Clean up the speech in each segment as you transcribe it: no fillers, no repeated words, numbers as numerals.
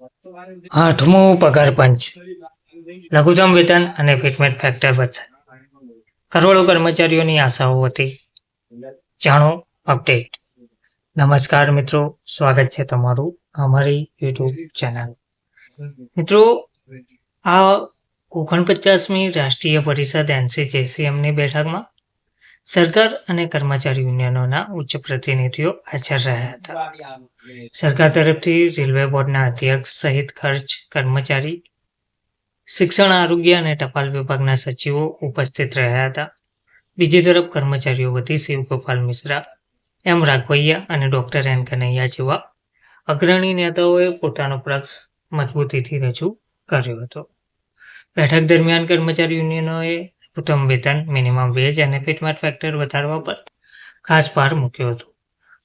આઠમો પગાર પંચ, લઘુત્તમ વેતન અને ફિટમેન્ટ ફેક્ટર વધશે. કરોડો કર્મચારીઓની આશાઓ હતી. જાણો અપડેટ. નમસ્કાર મિત્રો, સ્વાગત છે તમારું અમારી યુટ્યુબ ચેનલ. મિત્રો, આ 49મી રાષ્ટ્રીય પરિષદ NCJCMની બેઠકમાં સરકાર અને કર્મચારી યુનિયનોના ઉચ્ચ પ્રતિનિધિઓ હાજર રહ્યા હતા. સરકાર તરફથી રેલવે બોર્ડના અધ્યક્ષ સહિત ખર્ચ, કર્મચારી, શિક્ષણ, આરોગ્ય અને ટપાલ વિભાગના સચિવો ઉપસ્થિત રહ્યા હતા. બીજી તરફ કર્મચારીઓ વતી શિવગોપાલ મિશ્રા, M. રાઘવૈયા અને ડોક્ટર N. કનૈયા જેવા અગ્રણી નેતાઓએ પોતાનો પક્ષ મજબૂતીથી રજૂ કર્યો હતો. બેઠક દરમિયાન કર્મચારી યુનિયનોએ લઘુત્તમ વેતન, મિનિમમ વેજ અને ફિટમેન્ટ ફેક્ટર વધારવા પર ખાસ ભાર મૂક્યો હતો.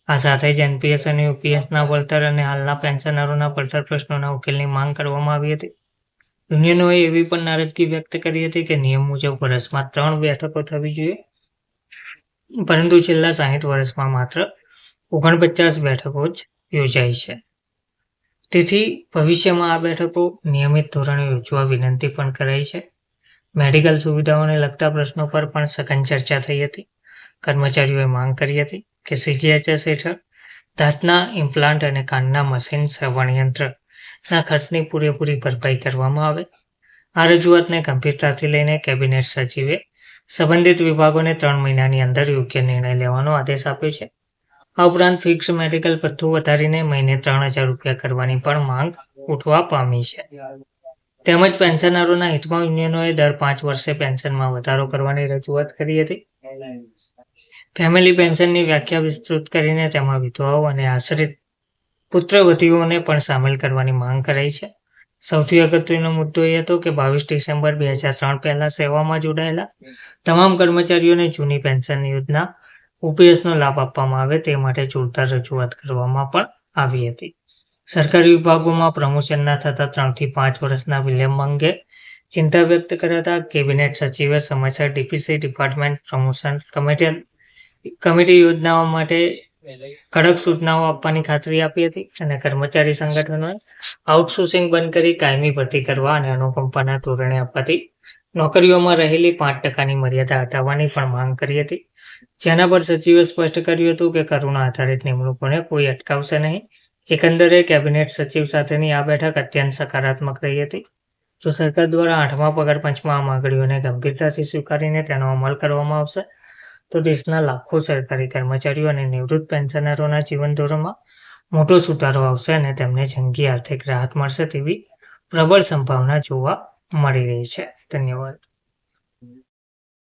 આ સાથે જ NPS અને UPSના વળતર અને હાલના પેન્શનરોના પડતર પ્રશ્નોના ઉકેલની માંગ કરવામાં આવી હતી. યુનિયનોએ એવી પણ નારાજગી વ્યક્ત કરી હતી કે નિયમ મુજબ વર્ષમાં 3 બેઠકો થવી જોઈએ, પરંતુ છેલ્લા 60 વર્ષમાં માત્ર 49 બેઠકો જ યોજાઈ છે. તેથી ભવિષ્યમાં આ બેઠકો નિયમિત ધોરણે યોજવા વિનંતી પણ કરાઈ છે. મેડિકલ સુવિધાઓને લગતા પ્રશ્નો પર પણ સઘન ચર્ચા થઈ હતી. કર્મચારીઓએ માંગ કરી હતી કે CGHS હેઠળ દાંતના ઇમ્પ્લાન્ટ અને કાનના મશીન, શ્રવણ યંત્રના ખર્ચની પૂરેપૂરી ભરપાઈ કરવામાં આવે. આ રજૂઆતને ગંભીરતાથી લઈને કેબિનેટ સચિવે સંબંધિત વિભાગોને 3 મહિનાની અંદર યોગ્ય નિર્ણય લેવાનો આદેશ આપ્યો છે. આ ઉપરાંત ફિક્સ મેડિકલ ભથ્થું વધારીને મહિને 3000 રૂપિયા કરવાની પણ માંગ ઉઠવા પામી છે. તેમજ પેન્શનરોના હિતમાં યુનિયનોએ દર 5 વર્ષે પેન્શનમાં વધારો કરવાની રજૂઆત કરી હતી. ફેમિલી પેન્શનની વ્યાખ્યા વિસ્તૃત કરીને તેમાં વિધવાઓ અને આશ્રિત પુત્રવધૂઓને પણ સામેલ કરવાની માંગ કરાઈ છે. સૌથી અગત્યનો મુદ્દો એ હતો કે 22 ડિસેમ્બર 2003 પહેલા સેવામાં જોડાયેલા તમામ કર્મચારીઓને જૂની પેન્શન યોજના UPSનો લાભ આપવામાં આવે તે માટે જોરદાર રજૂઆત કરવામાં પણ આવી હતી. સરકારી વિભાગોમાં પ્રમોશનના થતા 3 થી 5 વર્ષના વિલંબ અંગે ચિંતા વ્યક્ત કરાતા કેબિનેટ સચિવે સમયસર DPC ડિપાર્ટમેન્ટ પ્રમોશન કમિટી યોજનાઓ માટે કડક સૂચનાઓ આપવાની ખાતરી આપી હતી અને કર્મચારી સંગઠનોએ આઉટસોર્સિંગ બંધ કરી કાયમી ભરતી કરવા અને અનુકંપાના ધોરણે અપાતી નોકરીઓમાં રહેલી 5%ની મર્યાદા હટાવવાની પણ માંગ કરી હતી. જેના પર સચિવે સ્પષ્ટ કર્યું હતું કે કરુણા આધારિત નિમણૂકોને કોઈ અટકાવશે નહીં. એકંદરે કેબિનેટ સચિવ સાથેની આ બેઠક અત્યંત સકારાત્મક રહી હતી. જો સરકાર દ્વારા 8મા પગાર પંચમાં આ માંગણીઓને ગંભીરતાથી સ્વીકારીને તેનો અમલ કરવામાં આવશે તો દેશના લાખો સરકારી કર્મચારીઓ અને નિવૃત્ત પેન્શનરોના જીવન ધોરણમાં મોટો સુધારો આવશે અને તેમને જંગી આર્થિક રાહત મળશે તેવી પ્રબળ સંભાવના જોવા મળી રહી છે. ધન્યવાદ.